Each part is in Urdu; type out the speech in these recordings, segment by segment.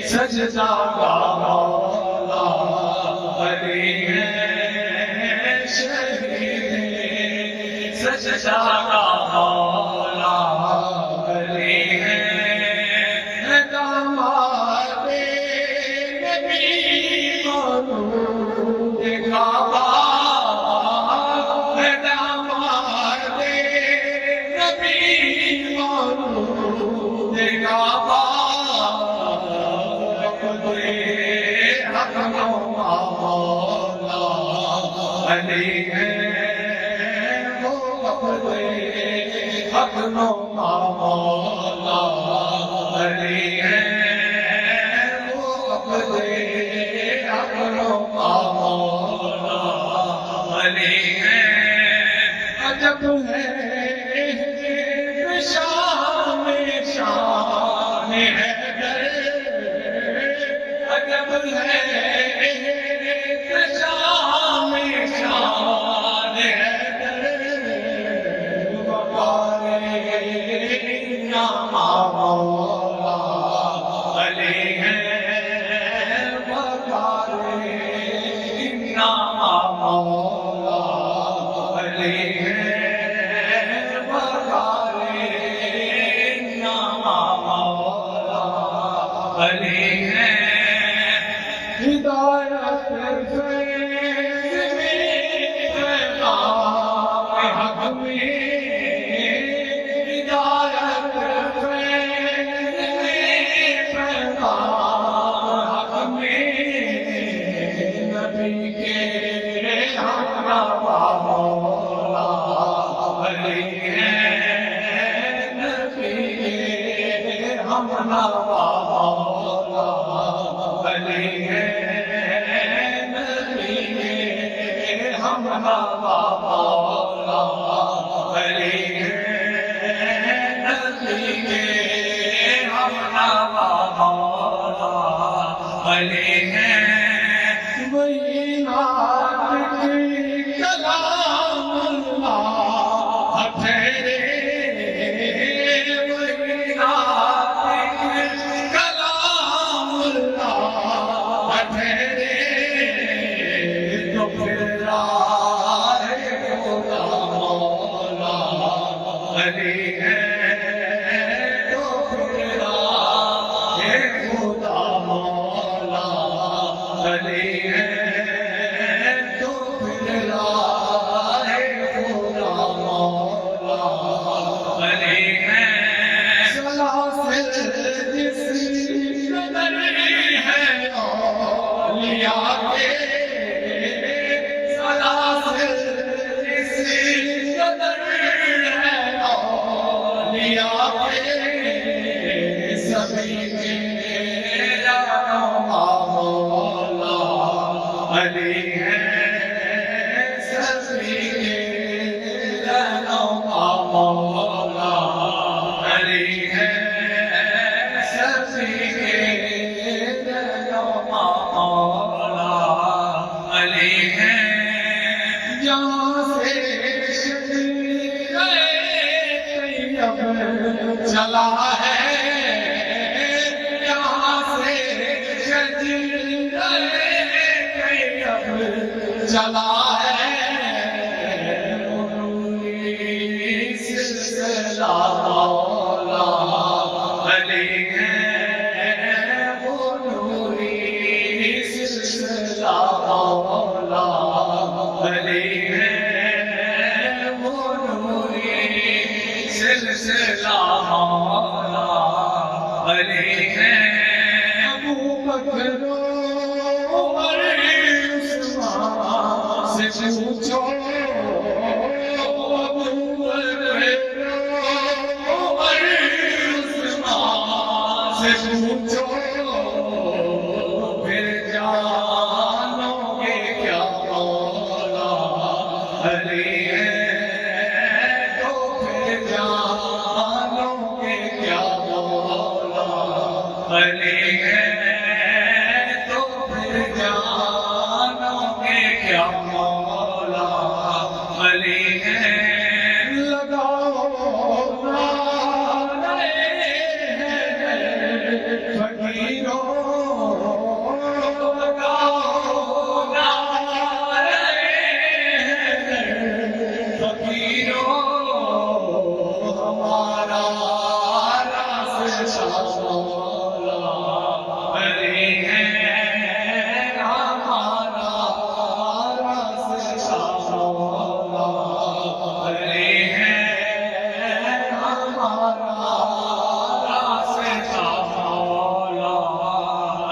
سجدہ کا مولا علی ہے، شہید سجدہ کا مولا علی ہے، داماد نبی مولود کعبہ، داماد نبی مولود کعبہ، علی ہے وہ اپنوں کا مولا، علی ہے وہ اپنوں کا مولا، علی ہے عجب ہے شان شان ہے عجب ہے مولا علی بغارے نام مولا علی ہدایت حق میں ہدایت حق میں نبی کے ہمراہ مولا علی نبی کے ہمراہ مولا علی نبی کے ہمراہ مولا علی نبی کے ہمراہ مولا علی وہی نات کی کلام اللہ ٹھہرے وہی نات کی کلام اللہ ٹھہرے تو پھر راہ خدا مولا علی ہے تو پھر راہ خدا مولا علی ہے تو پھر راہ خدا مولا علی ہے سلاسل جس قدر ہے اولیاء کے سلاسل جس قدر ہے اولیاء کے سبھی کے مولا علی ہے سبھی کے مولا علی ہے سبھی کے مولا علی ہے جہاں سے طیب چلا ہے جہاں سے چلا ہے سلسلہ مولا علی ہے وہ نوری سلسلہ مولا علی ہے وہ نوری سلسلہ مولا علی ہے ابو بکر عمر عثمان سے پوچھو ابو بکر عمر عثمان سے پوچھو پھر جانو گے کیا مولا علی ہے تو پھر جانو گے کیا مولا علی ہے تو پھر جانو گے کیا مولا علی ہے لگاؤ نعرے فقیروں لگاؤ نعرے فقیروں ہمارا راستہ مولا علی ہے ہمارا راستہ مولا علی ہے ہمارا راستہ مولا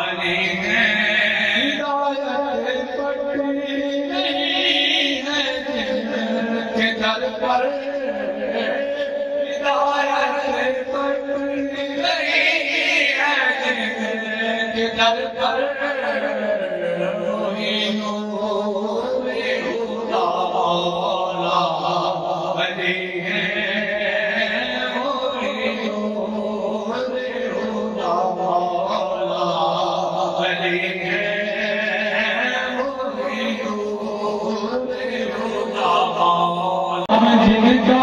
علی ہے ہدایت پڑی نہیں ہے جن کے در پر ہدایت پڑی نہیں ہے جن کے در پر وہی نور خدا مولا علی ہے وہی نور خدا مولا علی ہے وہی نور خدا مولا